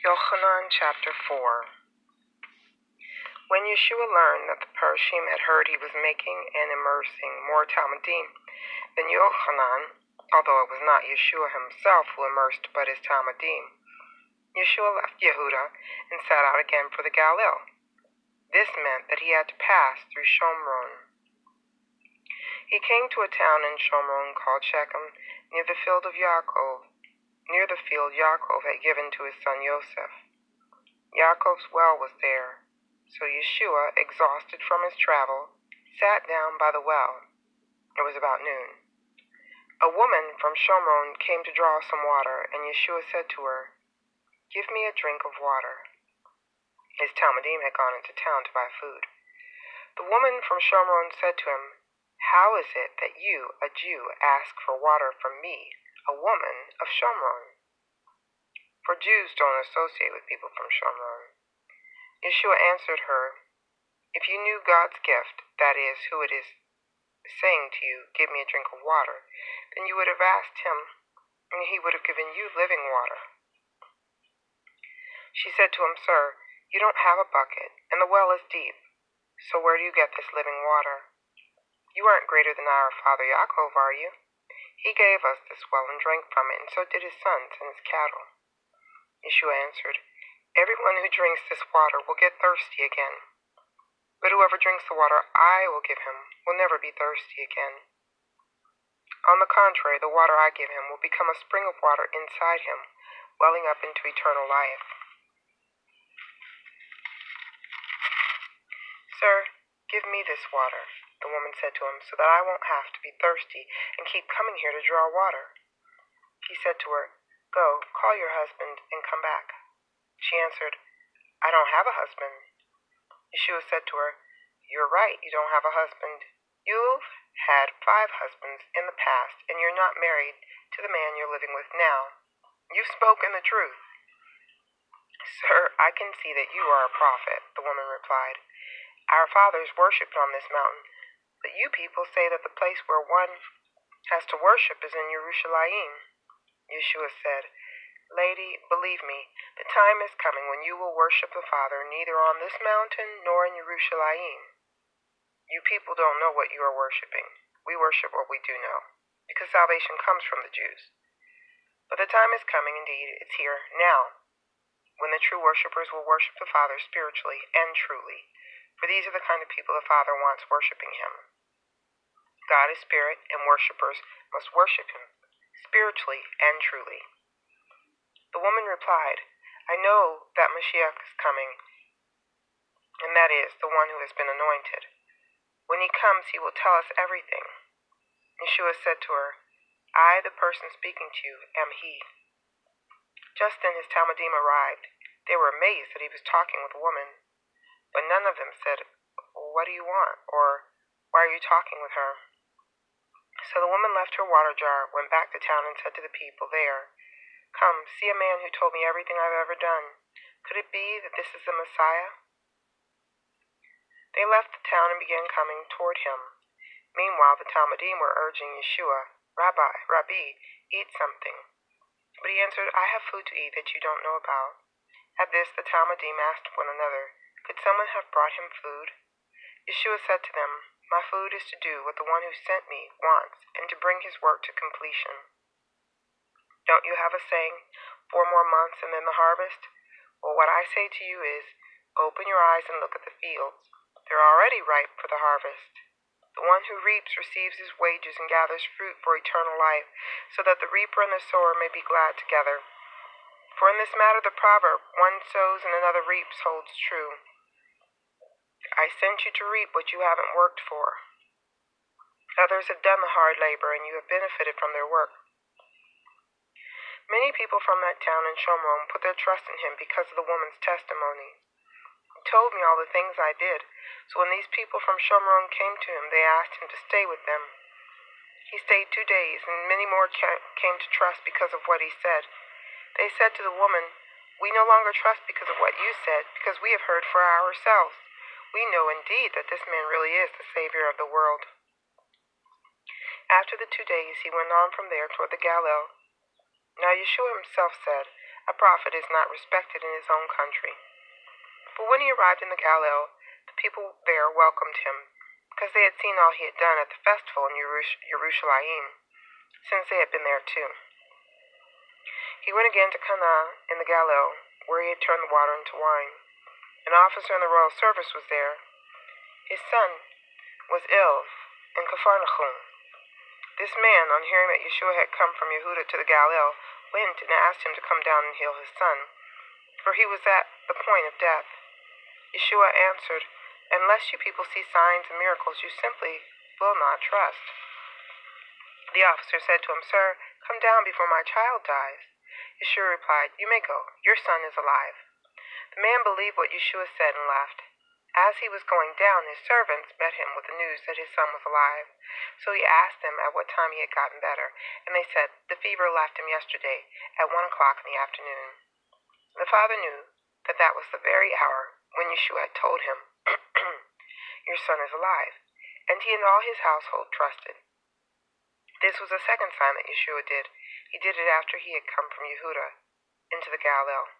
Yochanan chapter 4. When Yeshua learned that the Parashim had heard he was making and immersing more Talmudim than Yochanan, although it was not Yeshua himself who immersed but his Talmudim, Yeshua left Yehuda and set out again for the Galilee. This meant that he had to pass through Shomron. He came to a town in Shomron called Shechem, near the field Yaakov had given to his son Yosef. Yaakov's well was there, so Yeshua, exhausted from his travel, sat down by the well. It was about noon. A woman from Shomron came to draw some water, and Yeshua said to her, "Give me a drink of water." His Talmudim had gone into town to buy food. The woman from Shomron said to him, "How is it that you, a Jew, ask for water from me, a woman of Shomron?" For Jews don't associate with people from Yochanan. Yeshua answered her, "If you knew God's gift, that is, who it is saying to you, 'Give me a drink of water,' then you would have asked him, and he would have given you living water." She said to him, "Sir, you don't have a bucket, and the well is deep, so where do you get this living water? You aren't greater than our father Yaakov, are you? He gave us this well and drank from it, and so did his sons and his cattle." Yeshua answered, "Everyone who drinks this water will get thirsty again. But whoever drinks the water I will give him will never be thirsty again. On the contrary, the water I give him will become a spring of water inside him, welling up into eternal life." "Sir, give me this water," the woman said to him, "so that I won't have to be thirsty and keep coming here to draw water." He said to her, "Go, call your husband and come back." She answered, "I don't have a husband." Yeshua said to her, "You're right, you don't have a husband. You've had 5 husbands in the past, and you're not married to the man you're living with now. You've spoken the truth." "Sir, I can see that you are a prophet," the woman replied. "Our fathers worshipped on this mountain, but you people say that the place where one has to worship is in Yerushalayim." Yeshua said, "Lady, believe me, the time is coming when you will worship the Father neither on this mountain nor in Yerushalayim. You people don't know what you are worshiping. We worship what we do know, because salvation comes from the Jews. But the time is coming, indeed, it's here, now, when the true worshipers will worship the Father spiritually and truly, for these are the kind of people the Father wants worshiping him. God is spirit, and worshipers must worship him spiritually and truly." The woman replied, "I know that Mashiach is coming, and that is, the one who has been anointed. When he comes, he will tell us everything." Yeshua said to her, "I, the person speaking to you, am he." Just then his Talmudim arrived. They were amazed that he was talking with a woman, but none of them said, "What do you want?" or "Why are you talking with her?" So the woman left her water jar, went back to town, and said to the people there, "Come, see a man who told me everything I've ever done. Could it be that this is the Messiah?" They left the town and began coming toward him. Meanwhile, the Talmudim were urging Yeshua, Rabbi, eat something." But he answered, "I have food to eat that you don't know about." At this, the Talmudim asked one another, "Could someone have brought him food?" Yeshua said to them, "My food is to do what the one who sent me wants, and to bring his work to completion. Don't you have a saying, 4 more months and then the harvest? Well, what I say to you is, open your eyes and look at the fields. They're already ripe for the harvest. The one who reaps receives his wages and gathers fruit for eternal life, so that the reaper and the sower may be glad together. For in this matter the proverb, 'One sows and another reaps,' holds true. I sent you to reap what you haven't worked for. Others have done the hard labor, and you have benefited from their work." Many people from that town in Shomron put their trust in him because of the woman's testimony. "He told me all the things I did, so when these people from Shomron came to him, they asked him to stay with them. He stayed 2 days, and many more came to trust because of what he said. They said to the woman, 'We no longer trust because of what you said, because we have heard for ourselves. We know indeed that this man really is the Savior of the world.'" After the 2 days, he went on from there toward the Galilee. Now Yeshua himself said, A prophet is not respected in his own country. But when he arrived in the Galilee, the people there welcomed him, because they had seen all he had done at the festival in Jerusalem, since they had been there too. He went again to Cana in the Galilee, where he had turned the water into wine. An officer in the royal service was there. His son was ill in Capernaum. This man, on hearing that Yeshua had come from Yehuda to the Galilee, went and asked him to come down and heal his son, for he was at the point of death. Yeshua answered, "Unless you people see signs and miracles, you simply will not trust." The officer said to him, "Sir, come down before my child dies." Yeshua replied, "You may go. Your son is alive." The man believed what Yeshua said and left. As he was going down, his servants met him with the news that his son was alive. So he asked them at what time he had gotten better, and they said, "The fever left him yesterday at 1 o'clock in the afternoon." The father knew that that was the very hour when Yeshua had told him, "Your son is alive," and he and all his household trusted. This was the second sign that Yeshua did. He did it after he had come from Yehuda into the Galilee.